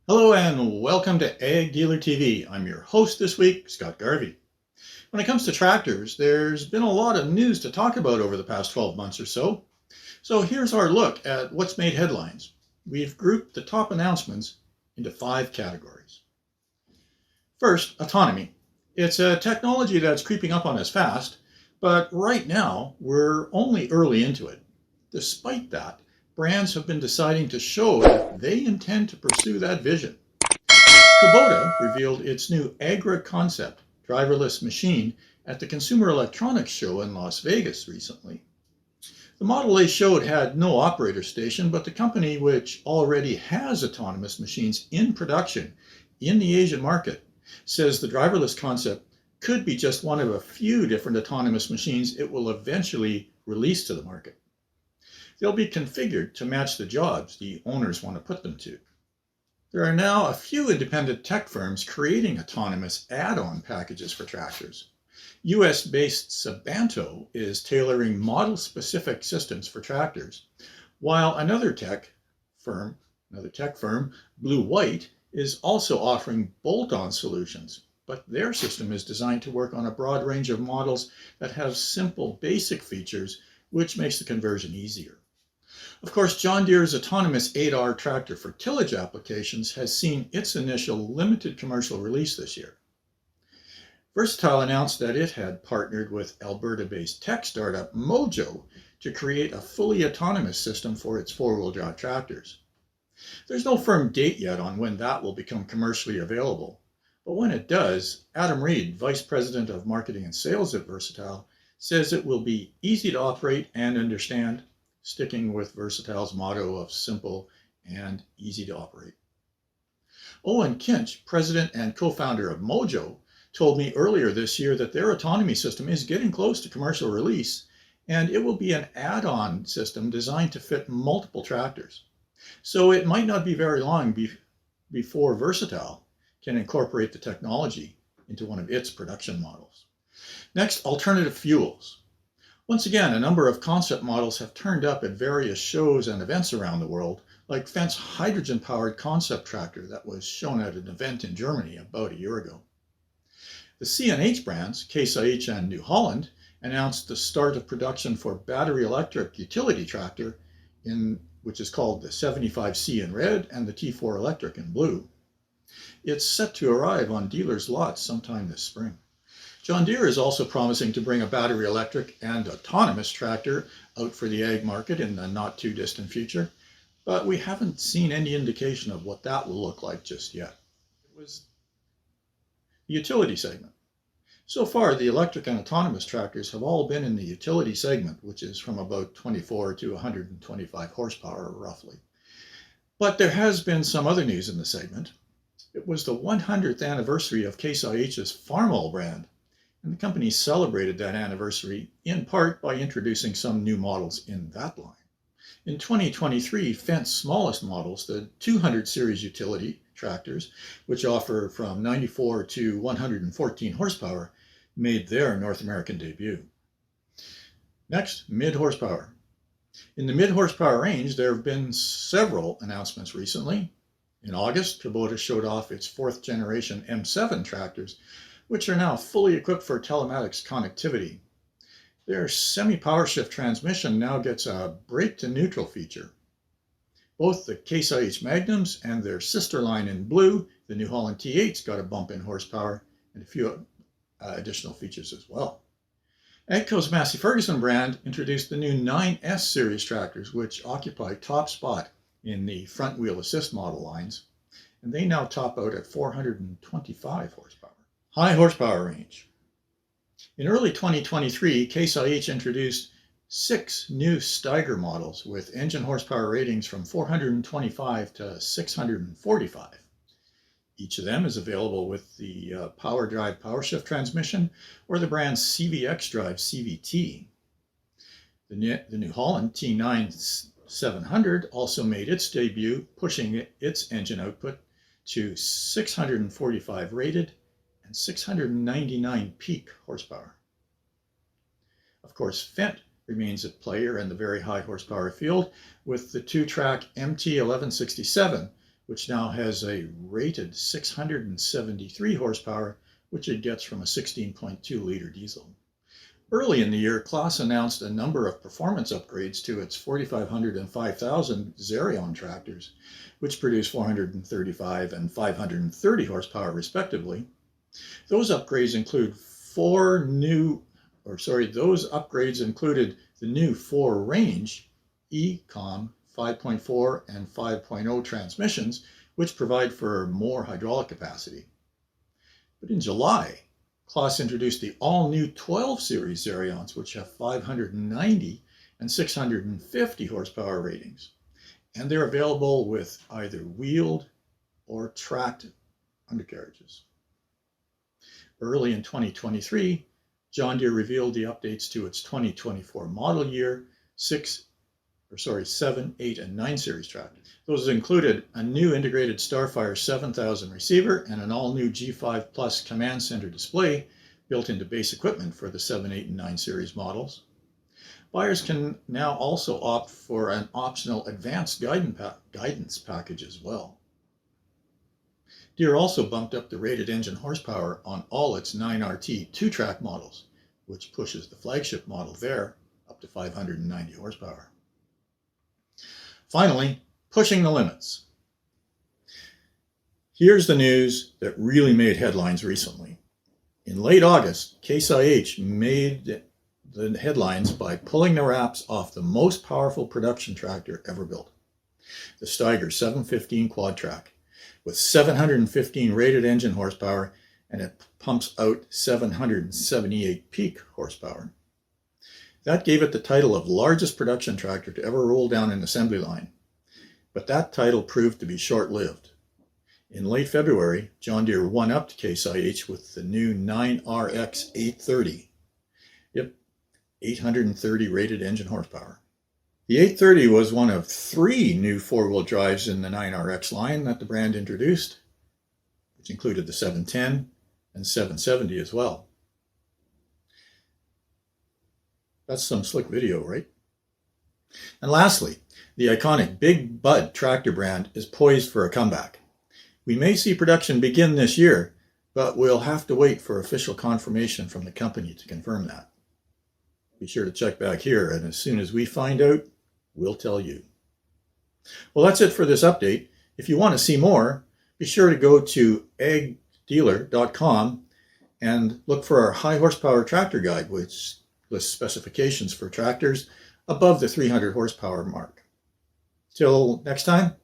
Hello and welcome to AGDealerTV. I'm your host this week, Scott Garvey. When it comes to tractors, there's been a lot of news to talk about over the past 12 months or so. So here's our look at what's made headlines. We've grouped the top announcements into 5 categories. First, autonomy. It's a technology that's creeping up on us fast, but right now we're only early into it. Despite that, brands have been deciding to show that they intend to pursue that vision. Kubota revealed its new Agra concept driverless machine at the Consumer Electronics Show in Las Vegas recently. The model they showed had no operator station, but the company, which already has autonomous machines in production in the Asian market, says the driverless concept could be just one of a few different autonomous machines it will eventually release to the market. They'll be configured to match the jobs the owners want to put them to. There are now a few independent tech firms creating autonomous add-on packages for tractors. US-based Sabanto is tailoring model-specific systems for tractors, while another tech firm, Blue White, is also offering bolt-on solutions, but their system is designed to work on a broad range of models that have simple, basic features, which makes the conversion easier. Of course, John Deere's autonomous 8R tractor for tillage applications has seen its initial limited commercial release this year. Versatile announced that it had partnered with Alberta-based tech startup Mojo to create a fully autonomous system for its four-wheel drive tractors. There's no firm date yet on when that will become commercially available, but when it does, Adam Reed, Vice President of Marketing and Sales at Versatile, says it will be easy to operate and understand, sticking with Versatile's motto of simple and easy to operate. Owen Kinch, president and co-founder of Mojo, told me earlier this year that their autonomy system is getting close to commercial release, and it will be an add-on system designed to fit multiple tractors. So it might not be very long before Versatile can incorporate the technology into one of its production models. Next, alternative fuels. Once again, a number of concept models have turned up at various shows and events around the world, like Fendt's hydrogen-powered concept tractor that was shown at an event in Germany about a year ago. The C&H brands, Case IH and New Holland, announced the start of production for battery electric utility tractor, which is called the 75C in red and the T4 electric in blue. It's set to arrive on dealers' lots sometime this spring. John Deere is also promising to bring a battery electric and autonomous tractor out for the ag market in the not too distant future, but we haven't seen any indication of what that will look like just yet. It was the utility segment. So far, the electric and autonomous tractors have all been in the utility segment, which is from about 24 to 125 horsepower roughly. But there has been some other news in the segment. It was the 100th anniversary of Case IH's Farmol brand, and the company celebrated that anniversary in part by introducing some new models in that line. In 2023, Fendt's smallest models, the 200 series utility tractors, which offer from 94 to 114 horsepower, made their North American debut. Next, mid-horsepower. In the mid-horsepower range, there have been several announcements recently. In August, Kubota showed off its 4th generation M7 tractors, which are now fully equipped for telematics connectivity. Their semi-power shift transmission now gets a brake to neutral feature. Both the Case IH Magnums and their sister line in blue, the New Holland T8's, got a bump in horsepower and a few additional features as well. AGCO's Massey Ferguson brand introduced the new 9S series tractors, which occupy top spot in the front wheel assist model lines, and they now top out at 425 horsepower. High horsepower range. In early 2023, Case IH introduced 6 new Steiger models with engine horsepower ratings from 425 to 645. Each of them is available with the Power Drive Power Shift transmission or the brand's CVX Drive CVT. The New Holland T9 700 also made its debut, pushing its engine output to 645 rated and 699 peak horsepower. Of course, Fendt remains a player in the very high horsepower field with the 2-track MT1167, which now has a rated 673 horsepower, which it gets from a 16.2 liter diesel. Early in the year, Claas announced a number of performance upgrades to its 4500 and 5000 Xerion tractors, which produce 435 and 530 horsepower respectively. Those upgrades included the new 4-range ECOM 5.4 and 5.0 transmissions, which provide for more hydraulic capacity. But in July, Claas introduced the all-new 12 series Xerions, which have 590 and 650 horsepower ratings, and they're available with either wheeled or tracked undercarriages. Early in 2023, John Deere revealed the updates to its 2024 model year 7, 8, and 9 series tractors. Those included a new integrated Starfire 7000 receiver and an all-new G5 Plus command center display built into base equipment for the 7, 8, and 9 series models. Buyers can now also opt for an optional advanced guidance package as well. Deere also bumped up the rated engine horsepower on all its 9RT 2-track models, which pushes the flagship model there up to 590 horsepower. Finally, pushing the limits. Here's the news that really made headlines recently. In late August, Case IH made the headlines by pulling the wraps off the most powerful production tractor ever built, the Steiger 715 quad track, with 715 rated engine horsepower, and it pumps out 778 peak horsepower. That gave it the title of largest production tractor to ever roll down an assembly line. But that title proved to be short-lived. In late February, John Deere one-upped Case IH with the new 9RX 830. Yep, 830 rated engine horsepower. The 830 was one of 3 new 4-wheel drives in the 9RX line that the brand introduced, which included the 710 and 770 as well. That's some slick video, right? And lastly, the iconic Big Bud tractor brand is poised for a comeback. We may see production begin this year, but we'll have to wait for official confirmation from the company to confirm that. Be sure to check back here, and as soon as we find out, we'll tell you. Well, that's it for this update. If you want to see more, be sure to go to AGDealer.com and look for our high horsepower tractor guide, which lists specifications for tractors above the 300 horsepower mark. Till next time,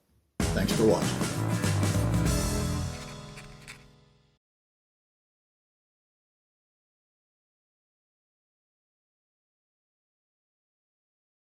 thanks for watching.